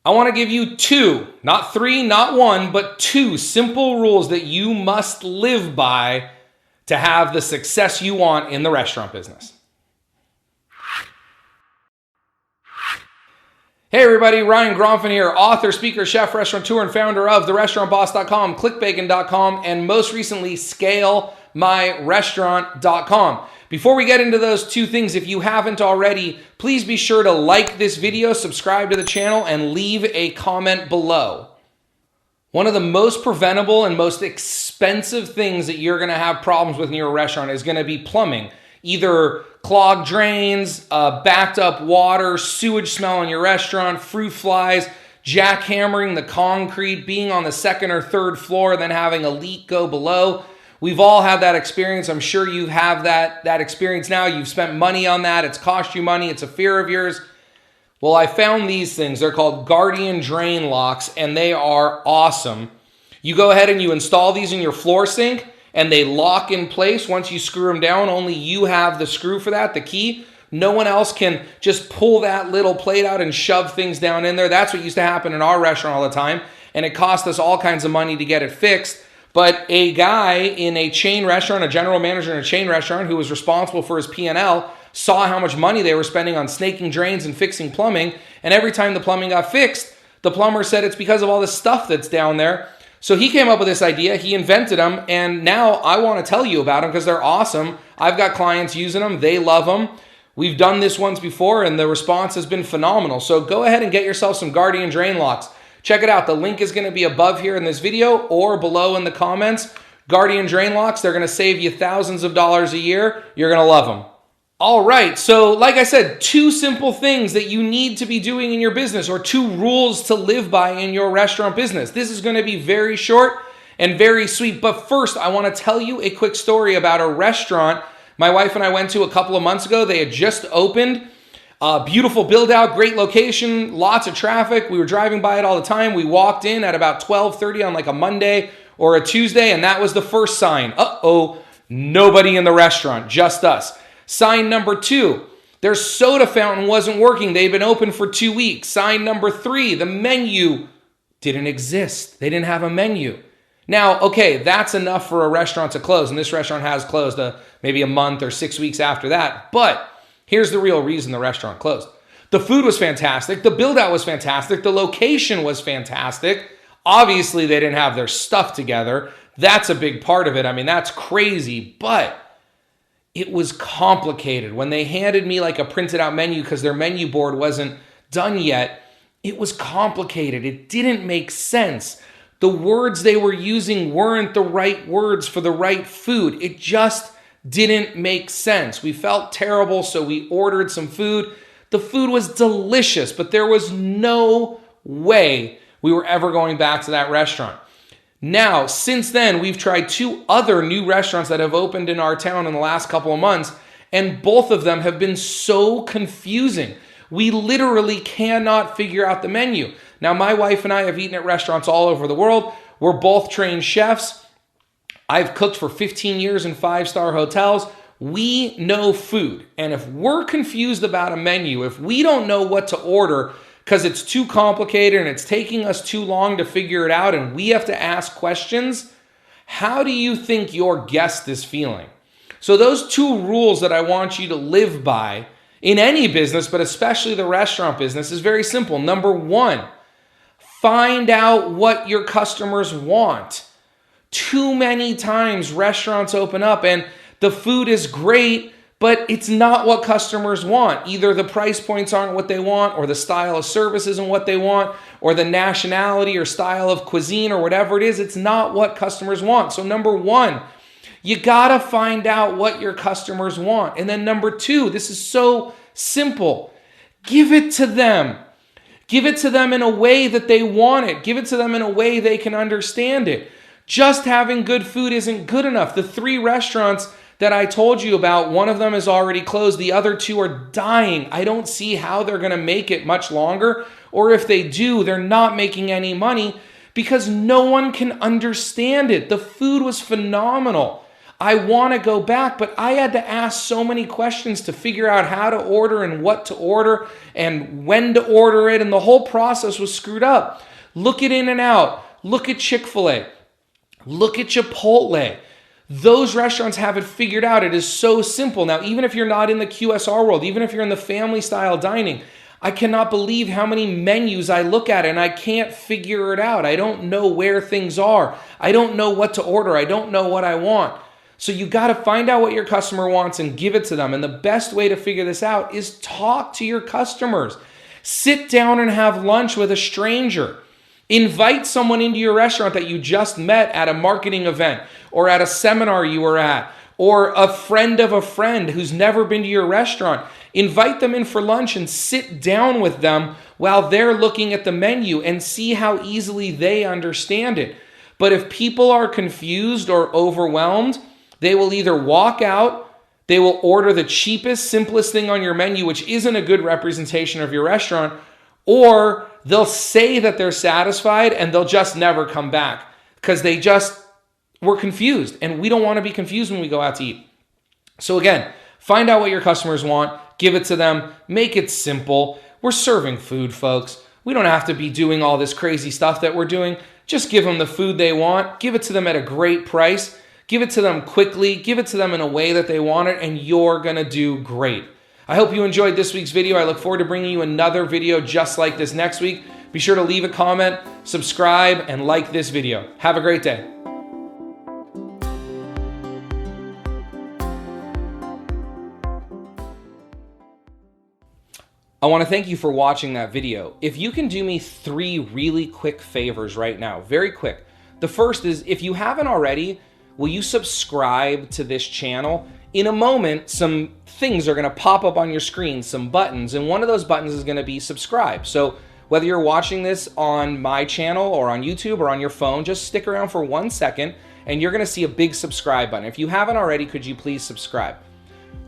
I want to give you two, not three, not one, but two simple rules that you must live by to have the success you want in the restaurant business. Hey everybody, Ryan Gronfin here, author, speaker, chef, restaurateur, and founder of TheRestaurantBoss.com, ClickBacon.com, and most recently, ScaleMyRestaurant.com. Before we get into those two things, if you haven't already, please be sure to like this video, subscribe to the channel, and leave a comment below. One of the most preventable and most expensive things that you're gonna have problems with in your restaurant is gonna be plumbing. Either clogged drains, backed up water, sewage smell in your restaurant, fruit flies, jackhammering the concrete, being on the second or third floor, then having a leak go below. We've all had that experience. I'm sure you have that experience now. You've spent money on that. It's cost you money. It's a fear of yours. Well, I found these things. They're called Guardian Drain Locks, and they are awesome. You go ahead and you install these in your floor sink, and they lock in place. Once you screw them down, only you have the screw for that, the key. No one else can just pull that little plate out and shove things down in there. That's what used to happen in our restaurant all the time, and it cost us all kinds of money to get it fixed. But a guy in a chain restaurant, a general manager in a chain restaurant who was responsible for his P&L, saw how much money they were spending on snaking drains and fixing plumbing, and every time the plumbing got fixed, the plumber said it's because of all this stuff that's down there. So he came up with this idea, he invented them, and now I want to tell you about them because they're awesome. I've got clients using them, they love them. We've done this once before and the response has been phenomenal. So go ahead and get yourself some Guardian Drain Locks. Check it out, the link is going to be above here in this video or below in the comments. Guardian Drain Locks, they're going to save you thousands of dollars a year. You're going to love them. All right, so like I said, two simple things that you need to be doing in your business, or two rules to live by in your restaurant business. This is going to be very short and very sweet, but first I want to tell you a quick story about a restaurant my wife and I went to a couple of months ago. They had just opened, beautiful build out, great location, lots of traffic. We were driving by it all the time. We walked in at about 12:30 on like a Monday or a Tuesday, and that was the first sign. Uh-oh, nobody in the restaurant, just us. Sign number 2, their soda fountain wasn't working. They'd been open for 2 weeks. Sign number 3, the menu didn't exist. They didn't have a menu. Now, okay, that's enough for a restaurant to close, and this restaurant has closed maybe a month or 6 weeks after that. But here's the real reason the restaurant closed. The food was fantastic. The build-out was fantastic. The location was fantastic. Obviously, they didn't have their stuff together. That's a big part of it. I mean, that's crazy, but it was complicated. When they handed me like a printed out menu because their menu board wasn't done yet, it was complicated. It didn't make sense. The words they were using weren't the right words for the right food. It just didn't make sense. We felt terrible, so we ordered some food. The food was delicious, but there was no way we were ever going back to that restaurant. Now, since then, we've tried 2 other new restaurants that have opened in our town in the last couple of months, and both of them have been so confusing. We literally cannot figure out the menu. Now, my wife and I have eaten at restaurants all over the world. We're both trained chefs. I've cooked for 15 years in 5-star hotels. We know food, and if we're confused about a menu, if we don't know what to order, because it's too complicated and it's taking us too long to figure it out and we have to ask questions, how do you think your guest is feeling? So those 2 rules that I want you to live by in any business, but especially the restaurant business, is very simple. Number 1, find out what your customers want. Too many times restaurants open up and the food is great, but it's not what customers want. Either the price points aren't what they want, or the style of service isn't what they want, or the nationality or style of cuisine or whatever it is, it's not what customers want. So number 1, you gotta find out what your customers want. And then number 2, this is so simple. Give it to them. Give it to them in a way that they want it. Give it to them in a way they can understand it. Just having good food isn't good enough. The 3 restaurants that I told you about, one of them is already closed. The other 2 are dying. I don't see how they're going to make it much longer. Or if they do, they're not making any money because no one can understand it. The food was phenomenal. I want to go back, but I had to ask so many questions to figure out how to order and what to order and when to order it, and the whole process was screwed up. Look at In-N-Out. Look at Chick-fil-A. Look at Chipotle. Those restaurants have it figured out. It is so simple. Now, even if you're not in the QSR world, even if you're in the family style dining, I cannot believe how many menus I look at and I can't figure it out. I don't know where things are. I don't know what to order. I don't know what I want. So you got to find out what your customer wants and give it to them. And the best way to figure this out is talk to your customers. Sit down and have lunch with a stranger. Invite someone into your restaurant that you just met at a marketing event or at a seminar you were at, or a friend of a friend who's never been to your restaurant. Invite them in for lunch and sit down with them while they're looking at the menu and see how easily they understand it. But if people are confused or overwhelmed, they will either walk out, they will order the cheapest, simplest thing on your menu, which isn't a good representation of your restaurant, or they'll say that they're satisfied and they'll just never come back because they just were confused. And we don't want to be confused when we go out to eat. So again, find out what your customers want, give it to them, make it simple. We're serving food, folks. We don't have to be doing all this crazy stuff that we're doing. Just give them the food they want, give it to them at a great price, give it to them quickly, give it to them in a way that they want it, and you're gonna do great. I hope you enjoyed this week's video. I look forward to bringing you another video just like this next week. Be sure to leave a comment, subscribe, and like this video. Have a great day. I want to thank you for watching that video. If you can do me 3 really quick favors right now, very quick. The first is, if you haven't already, will you subscribe to this channel? In a moment, some things are going to pop up on your screen, some buttons, and one of those buttons is going to be subscribe. So whether you're watching this on my channel or on YouTube or on your phone, just stick around for 1 second and you're going to see a big subscribe button. If you haven't already, could you please subscribe?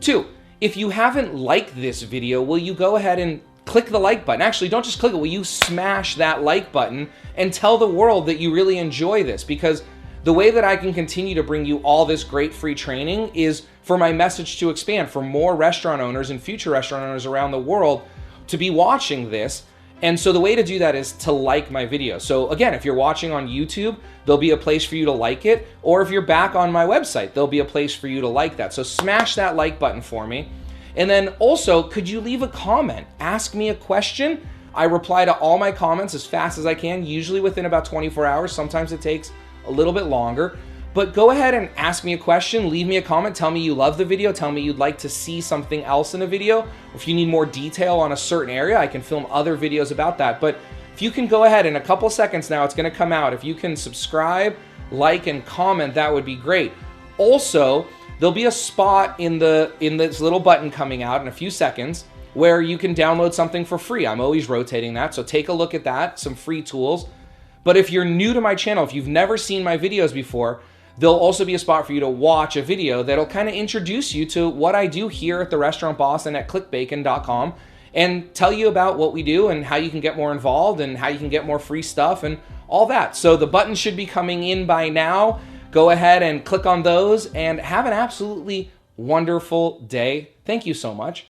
2, if you haven't liked this video, will you go ahead and click the like button? Actually, don't just click it. Will you smash that like button and tell the world that you really enjoy this? Because the way that I can continue to bring you all this great free training is for my message to expand, for more restaurant owners and future restaurant owners around the world to be watching this. And so the way to do that is to like my video. So again, if you're watching on YouTube, there'll be a place for you to like it. Or if you're back on my website, there'll be a place for you to like that. So smash that like button for me. And then also, could you leave a comment? Ask me a question. I reply to all my comments as fast as I can, usually within about 24 hours. Sometimes it takes a little bit longer. But go ahead and ask me a question, leave me a comment, tell me you love the video, tell me you'd like to see something else in a video. If you need more detail on a certain area, I can film other videos about that. But if you can go ahead in a couple seconds now, it's gonna come out. If you can subscribe, like, and comment, that would be great. Also, there'll be a spot in this little button coming out in a few seconds where you can download something for free. I'm always rotating that, so take a look at that, some free tools. But if you're new to my channel, if you've never seen my videos before, there'll also be a spot for you to watch a video that'll kind of introduce you to what I do here at The Restaurant Boss and at clickbacon.com and tell you about what we do and how you can get more involved and how you can get more free stuff and all that. So the buttons should be coming in by now. Go ahead and click on those and have an absolutely wonderful day. Thank you so much.